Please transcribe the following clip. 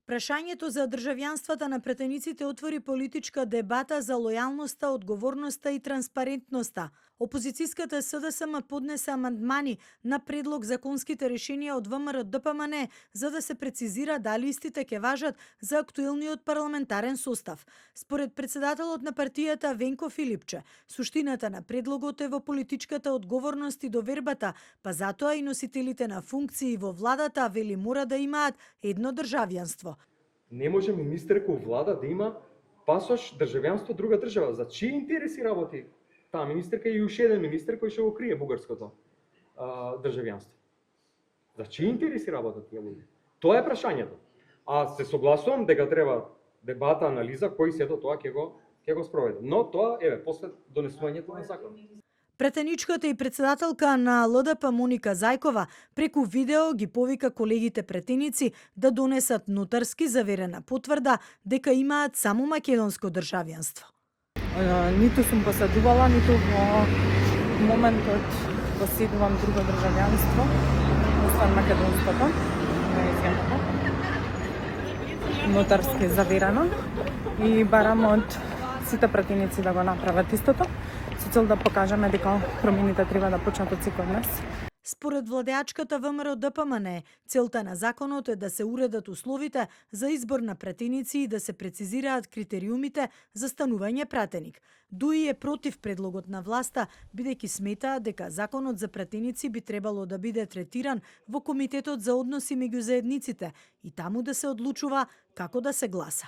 Прашањето за државјанствата на претениците отвори политичка дебата за лојалноста, одговорноста и транспарентноста. Опозицијската СДСМ поднесе амандмани на предлог законските решенија од ВМРО-ДПМН за да се прецизира дали истите ќе важат за актуелниот парламентарен состав. Според председателот на партијата Венко Филипче, суштината на предлогот е во политичката одговорност и довербата, па затоа и носителите на функции во владата вели мора да имаат едно државјанство. Не може министерка у влада да има пасош државјанство друга држава. За чии интереси работи таа министерка и уште еден министер кој ќе го крие бугарското државјанство? За чии интереси работат тие луѓе? Тоа е прашањето. А се согласувам дека треба дебата, анализа, кој сето тоа ќе го спроведе. Но тоа после донесувањето на закон. Претеничката и председателка на ЛДП Моника Зајкова преку видео ги повика колегите претеници да донесат нотарски заверена потврда дека имаат само македонско државјанство. Ниту сум посадувала, ниту во моментот поседувам друго државјанство, освен македонското, нејземното, нотарски заверено и барам од сите претеници да го направат истото, со цел да покажеме дека промените треба да почнат од секој од нас. Според владеачката ВМРО-ДПМН, целта на законот е да се уредат условите за избор на пратеници и да се прецизираат критериумите за станување пратеник. ДУИ е против предлогот на власта, бидејќи смета дека законот за пратеници би требало да биде третиран во Комитетот за односи меѓу заедниците и таму да се одлучува како да се гласа.